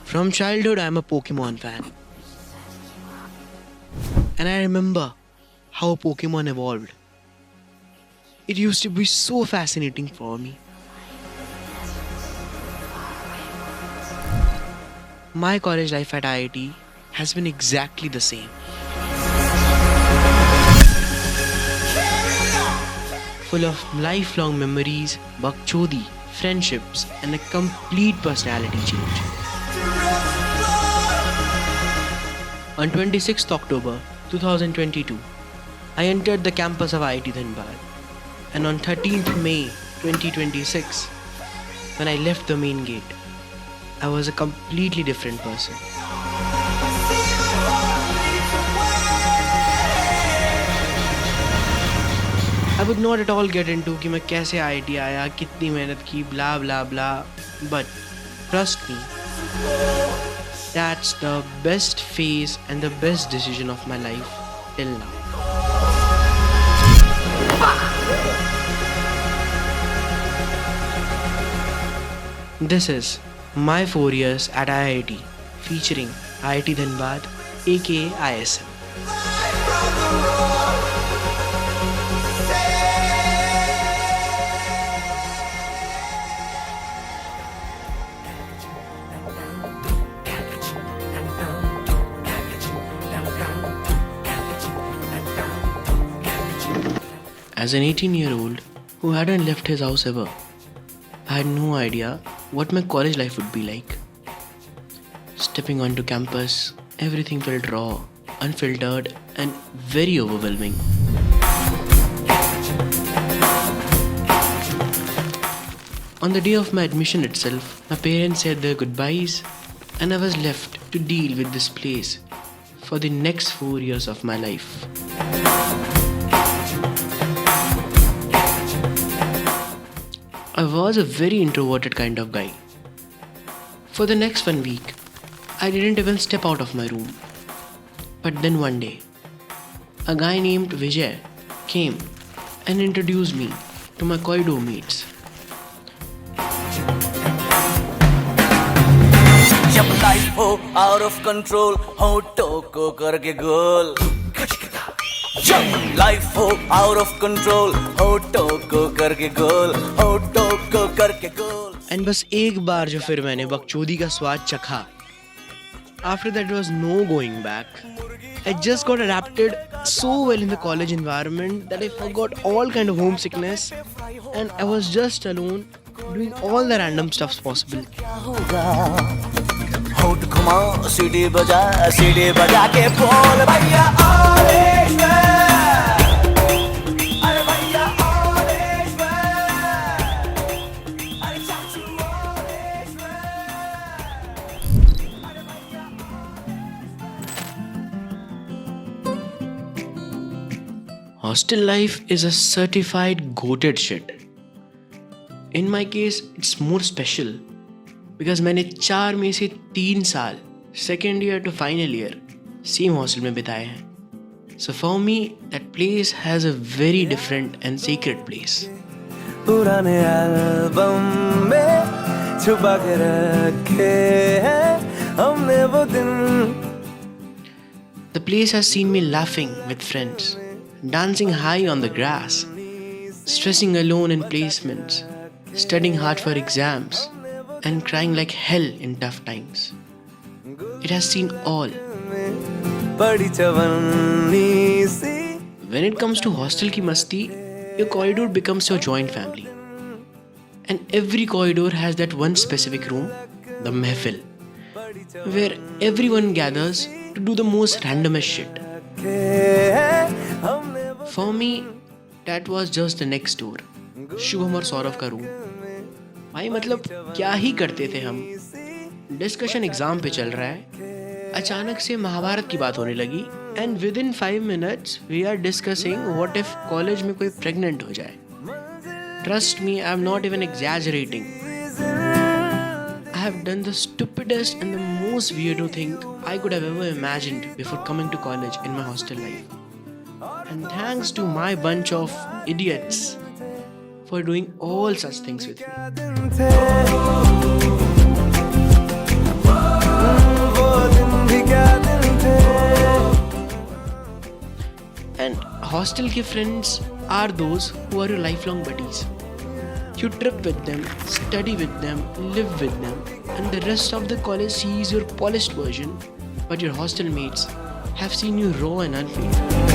From childhood, I'm a Pokemon fan. And I remember how Pokemon evolved. It used to be so fascinating for me. My college life at IIT has been exactly the same. Full of lifelong memories, bakchodi, friendships, and a complete personality change. On 26th October 2022, I entered the campus of IIT Dhanbad, and on 13th May 2026, when I left the main gate, I was a completely different person. I would not at all get into कि मैं कैसे IIT आया, कितनी मेहनत की, blah blah blah. But trust me, that's the best phase and the best decision of my life till now. This is my 4 years at IIT featuring IIT Dhanbad aka ISM. As an 18-year-old who hadn't left his house ever, I had no idea what my college life would be like. Stepping onto campus, everything felt raw, unfiltered, and very overwhelming. On the day of my admission itself, my parents said their goodbyes, and I was left to deal with this place for the next 4 years of my life. I was a very introverted kind of guy. For the next 1 week, I didn't even step out of my room. But then one day, a guy named Vijay came and introduced me to my corridor mates. जब life हो out of control होठों को करके गोल जब life हो out of control होठों को करके गोल होठों को करके गोल And बस एक बार जो फिर मैंने बकचोदी का स्वाद चखा, after that there was no going back. I just got adapted so well in the college environment that I forgot all kind of homesickness and I was just alone doing all the random stuffs possible. होठ घुमा सीढ़ी बजा के बोल भैया orange man अरे भैया orange man अरे चाचू orange Hostel life is a certified goated shit. In my case, it's more special because मैंने 4 में से 3 साल second year to final year same hostel में बिताए हैं. So for me, that place has a very different and sacred place. पुराने album में छुपा के रखे हैं हमने वो दिन. The place has seen me laughing with friends, dancing high on the grass, stressing alone in placements, studying hard for exams, and crying like hell in tough times. It has seen all. When it comes to hostel ki masti, your corridor becomes your joint family. And every corridor has that one specific room, the mehfil, where everyone gathers to do the most randomest shit. For me, that was just the next door, Shubham और सौरभ का room. भाई मतलब क्या ही करते थे हम. Discussion exam पे चल रहा है, अचानक से महाभारत की बात होने लगी and within 5 minutes we are discussing what if college में कोई प्रेग्नेंट हो जाए. Trust me, I am not even exaggerating. I have done the stupidest and the most weirdo thing I could have ever imagined before coming to college in my hostel life. And thanks to my bunch of idiots for doing all such things with me. hostel ke friends are those who are your lifelong buddies. You trip with them, study with them, live with them, and the rest of the college sees your polished version, but your hostel mates have seen you raw and unfiltered.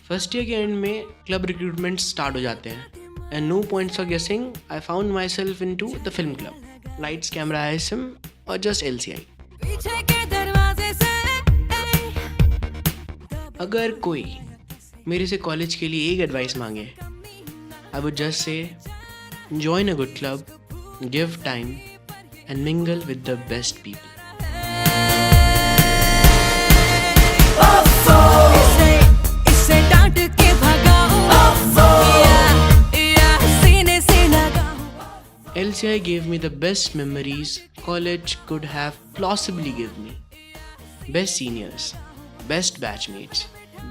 First year के end में club recruitment start हो जाते हैं and no points for guessing I found myself into the film club. Lights camera ISM और just LCI. अगर कोई मेरे से कॉलेज के लिए एक एडवाइस मांगे I would just say join a good club, give time and mingle with the best people. LCI gave me the best memories college could have plausibly given me. Best seniors, best batchmates,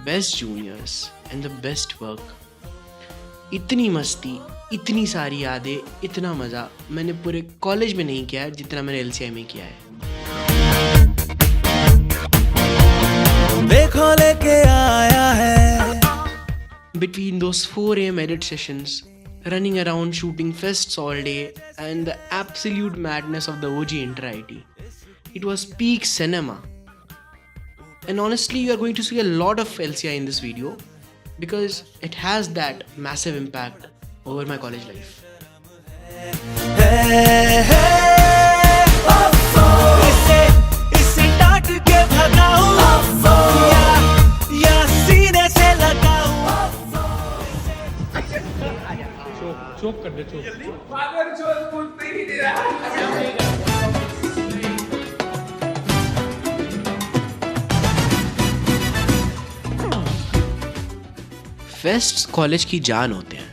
best juniors and the best work. इतनी मस्ती, इतनी सारी यादें, इतना मज़ा मैंने पूरे college में नहीं किया है जितना मैंने LCI में किया है. देखो लेके आया है. Between those 4 AM edit sessions, running around shooting fests all day and the absolute madness of the OG Inter-IT. It was peak cinema. And honestly, you are going to see a lot of LCI in this video because it has that massive impact over my college life. इसे डांट के भगाऊं या सीने से लगाऊं. चोक कर दे चोक. Fests college की जान होते हैं.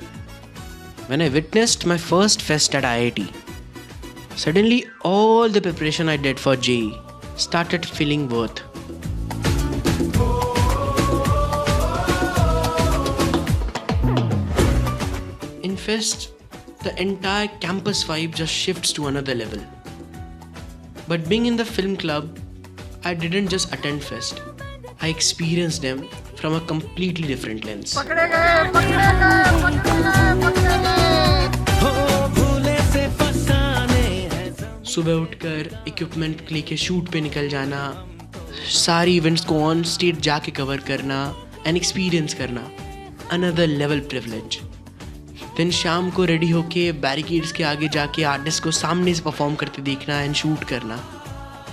When I witnessed my first fest at IIT, suddenly all the preparation I did for JEE started feeling worth. In fest, the entire campus vibe just shifts to another level. But being in the film club, I didn't just attend fest. I experienced them from a completely different lens. सुबह उठकर equipment लेके shoot पे निकल जाना, सारी events को on stage जाके cover करना एंड एक्सपीरियंस करना, अनदर लेवल प्रिविलेज. देन शाम को रेडी होके बैरिकेड्स के आगे जाके आर्टिस्ट को सामने से परफॉर्म करते देखना एंड शूट करना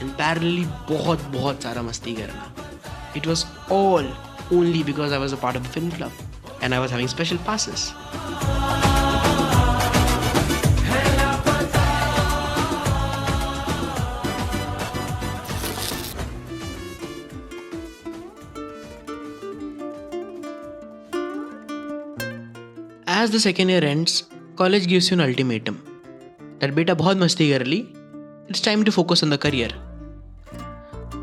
एंड पैरेलली बहुत सारा मस्ती करना. It was all only because I was a part of the film club and I was having special passes. As the second year ends, college gives you an ultimatum that beta बहुत मस्ती कर ली, it's time to focus on the career.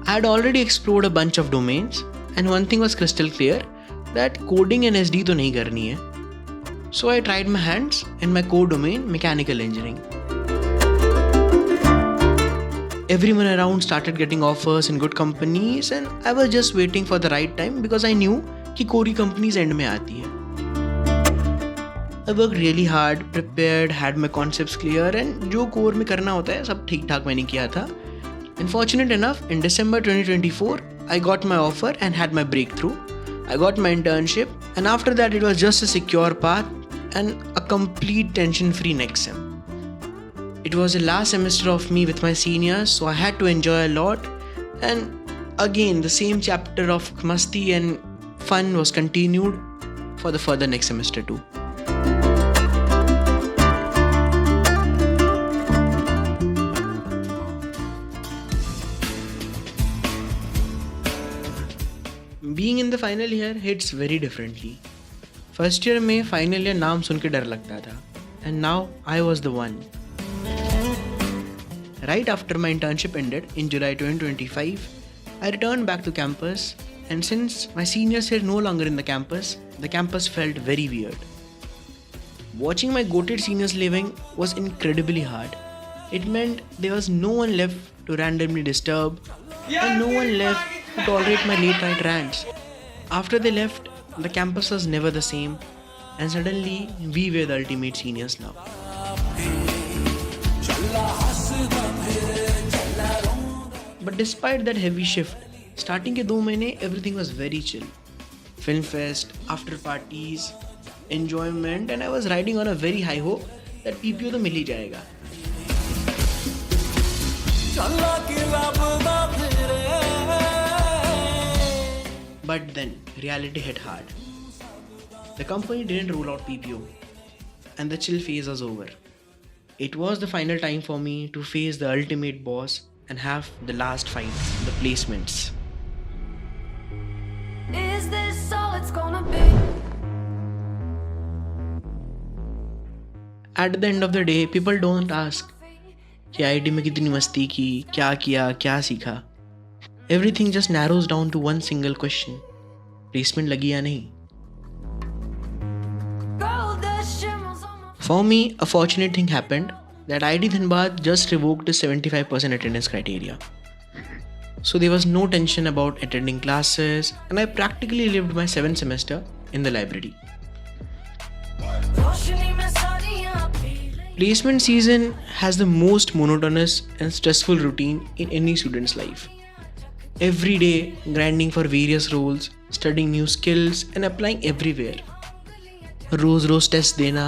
I had already explored a bunch of domains and one thing was crystal clear that coding and SD तो नहीं करनी है. So I tried my hands in my core domain, mechanical engineering. Everyone around started getting offers in good companies and I was just waiting for the right time because I knew कि कोरी companies end में आती है. I worked really hard, prepared, had my concepts clear and जो core में करना होता है सब ठीक ठाक मैंने किया था. And fortunate enough, in December 2024, I got my offer and had my breakthrough. I got my internship and after that it was just a secure path and a complete tension-free next sem. It was the last semester of me with my seniors, so I had to enjoy a lot and again the same chapter of masti and fun was continued for the further next semester too. Being in the final year hits very differently. First year में final year नाम सुन के डर लगता था and now I was the one. Right after my internship ended in July 2025, I returned back to campus And since my seniors were no longer in the campus felt very weird. Watching my goated seniors leaving was incredibly hard. It meant there was no one left to randomly disturb, and no one left to tolerate my late night rants. After they left, the campus was never the same, and suddenly we were the ultimate seniors now. But despite that heavy shift, starting के 2 महीने everything was very chill. Film fest, after parties, enjoyment, and I was riding on a very high hope that PPO तो मिल ही जाएगा. But then reality hit hard. The company didn't roll out PPO, and the chill phase was over. It was the final time for me to face the ultimate boss and have the last fight, the placements. Is this all it's gonna be? At the end of the day, people don't ask कि IT में कितनी मस्ती की, क्या किया, क्या सीखा. Everything just narrows down to one single question: placement लगी या नहीं? Girl, the shimmers on my For me, a fortunate thing happened that IIT Dhanbad just revoked the 75% attendance criteria. So there was no tension about attending classes, and I practically lived my 7th semester in the library. रोशनी में साड़ियाँ P ले. Placement season has the most monotonous and stressful routine in any student's life. Every day, grinding for various roles, studying new skills, and applying everywhere. रोज test देना,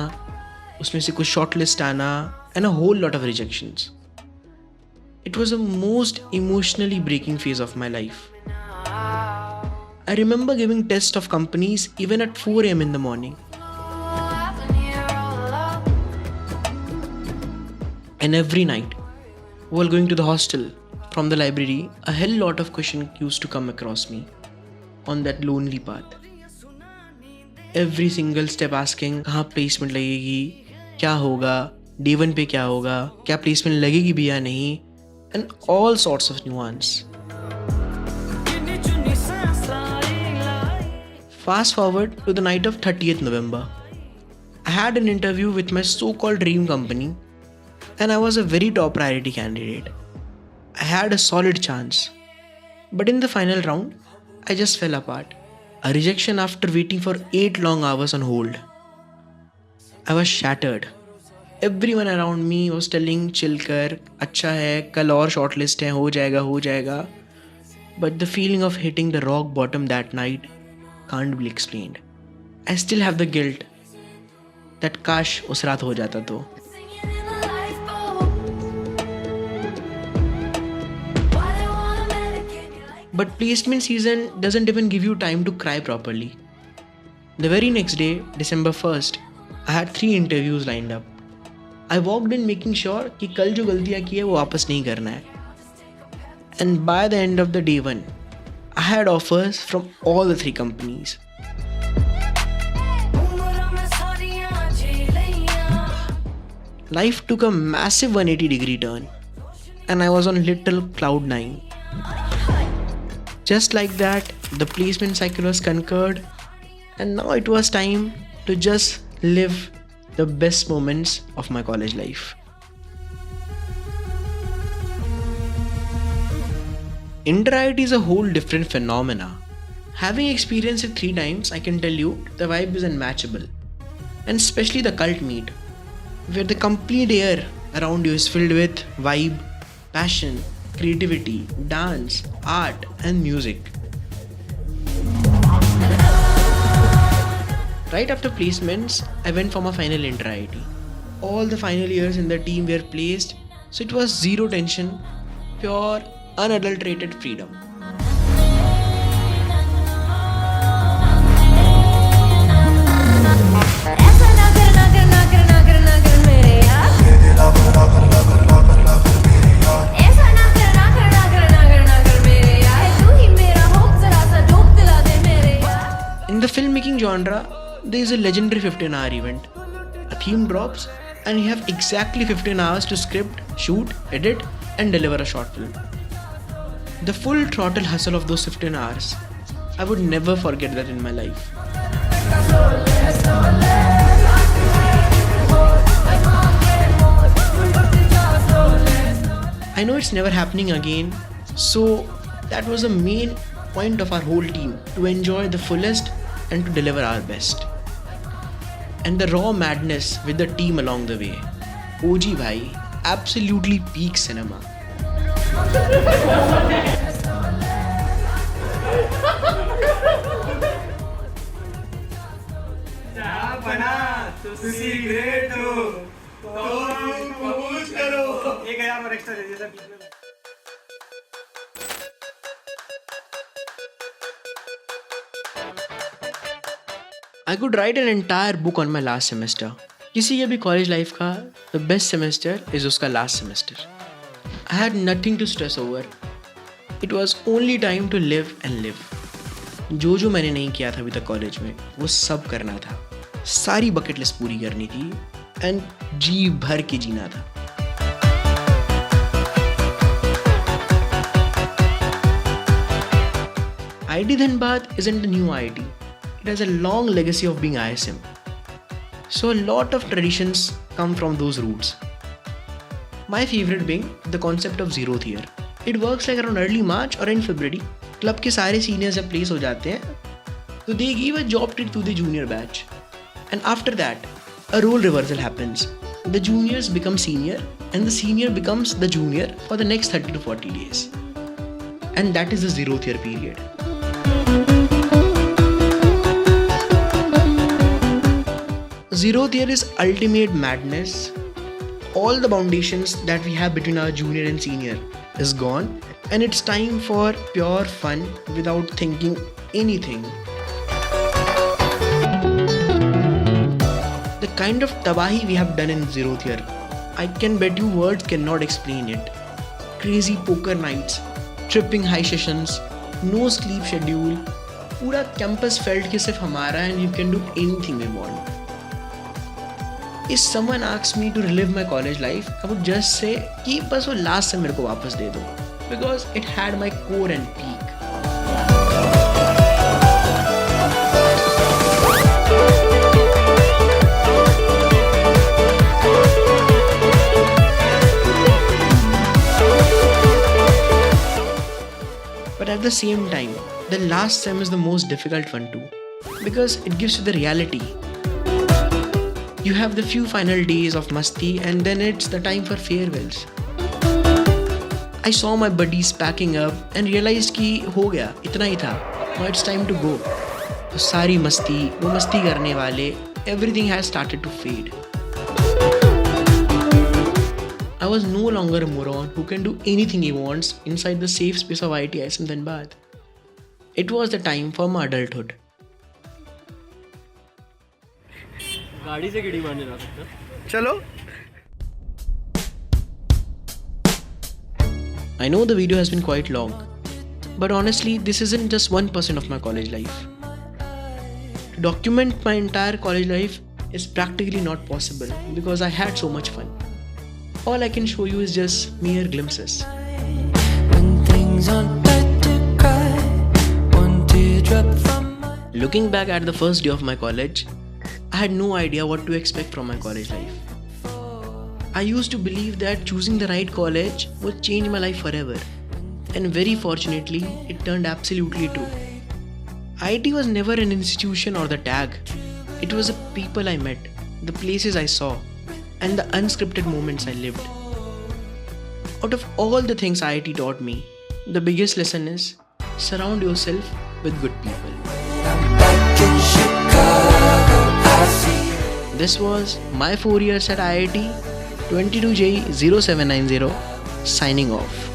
उसमें से कुछ shortlist आना, and a whole lot of rejections. It was the most emotionally breaking phase of my life. I remember giving tests of companies even at 4 a.m. in the morning. And every night, while going to the hostel from the library, a hell lot of questions used to come across me on that lonely path. Every single step asking, कहाँ placement लगेगी, क्या होगा, day 1 पे क्या होगा, क्या placement लगेगी भी या नहीं, and all sorts of nuance. Fast forward to the night of 30th November. I had an interview with my so-called dream company, and I was a very top priority candidate. I had a solid chance. But in the final round, I just fell apart. A rejection after waiting for 8 long hours on hold. I was shattered. Everyone around me was telling chill कर, अच्छा है, कल और shortlist है, हो जाएगा. But the feeling of hitting the rock bottom that night can't be explained. I still have the guilt that काश उस रात हो जाता तो. Singing in the lifeboat. Why they wanna medicate you like But placement season doesn't even give you time to cry properly. The very next day, December 1st, I had 3 interviews lined up. I walked in making sure कि कल जो गलतियाँ की है वो वापस नहीं करना है. And by the end of the day 1, I had offers from all the 3 companies. उम्र में साड़ियाँ झेलियाँ. Life took a massive 180-degree turn, and I was on little cloud 9. Just like that, the placement cycle was concurred, and now it was time to just live the best moments of my college life. Inter-IIT is a whole different phenomena. Having experienced it 3 times, I can tell you the vibe is unmatchable. And especially the cult meet, where the complete air around you is filled with vibe, passion, creativity, dance, art, and music. Right after placements, I went for my final Inter-IIT. All the final years in the team were placed, so it was zero tension, pure, unadulterated freedom. ऐसा ना कर मेरे यार. ऐसा ना कर मेरे यार. तू ही मेरा होप, जरा सा डोप दिला दे मेरे यार. In the filmmaking genre, there is a legendary 15-hour event. A theme drops, and you have exactly 15 hours to script, shoot, edit, and deliver a short film. The full throttle hustle of those 15 hours. I would never forget that in my life. I know it's never happening again, so that was the main point of our whole team, to enjoy the fullest and to deliver our best. And the raw madness with the team along the way. OG bhai, absolutely peak cinema. I could write an entire book on my last semester. किसी के भी college life का the best semester is उसका last semester. I had nothing to stress over. It was only time to live and live. जो मैंने नहीं किया था अभी तक कॉलेज में, वो सब करना था. सारी बकेट लिस्ट पूरी करनी थी एंड जी भर के जीना था. IIT Dhanbad isn't a new IIT. It has a long legacy of being ISM. So a lot of traditions come from those roots. My favorite being the concept of zeroth year. It works like around early March or in February. Club के सारे seniors जब place हो जाते हैं, so they give a job treat to the junior batch. And after that, a role reversal happens. The juniors become senior and the senior becomes the junior for the next 30 to 40 days. And that is the zeroth year period. Zeroth year is ultimate madness. All the foundations that we have between our junior and senior is gone, and it's time for pure fun without thinking anything. The kind of tabahi we have done in zeroth year, I can bet you words cannot explain it. Crazy poker nights, tripping high sessions, no sleep schedule. पूरा campus felt कि सिर्फ हमारा and you can do anything we want. If someone asks me to relive my college life, I would just say कि बस वो last sem मेरे को वापस दे दो, because it had my core and peak. But at the same time, the last sem is the most difficult one too, because it gives you the reality. You have the few final days of masti and then it's the time for farewells. I saw my buddies packing up and realized कि हो गया, इतना ही था. Now it's time to go. तो सारी मस्ती, वो मस्ती करने वाले, everything has started to fade. I was no longer a moron who can do anything he wants inside the safe space of IIT ISM Dhanbad. It was the time for my adulthood. गाड़ी से गिड़ी मारने जा सकते हैं. चलो. I know the video has been quite long, but honestly, this isn't just 1% of my college life. To document my entire college life is practically not possible because I had so much fun. All I can show you is just mere glimpses. When things aren't right to cry, one teardrop from my... Looking back at the first day of my college, I had no idea what to expect from my college life. I used to believe that choosing the right college would change my life forever. And very fortunately, it turned absolutely true. IIT was never an institution or the tag. It was the people I met, the places I saw, and the unscripted moments I lived. Out of all the things IIT taught me, the biggest lesson is surround yourself with good people. Back in Chicago, I see you. This was my 4 years at IIT 22J0790 signing off.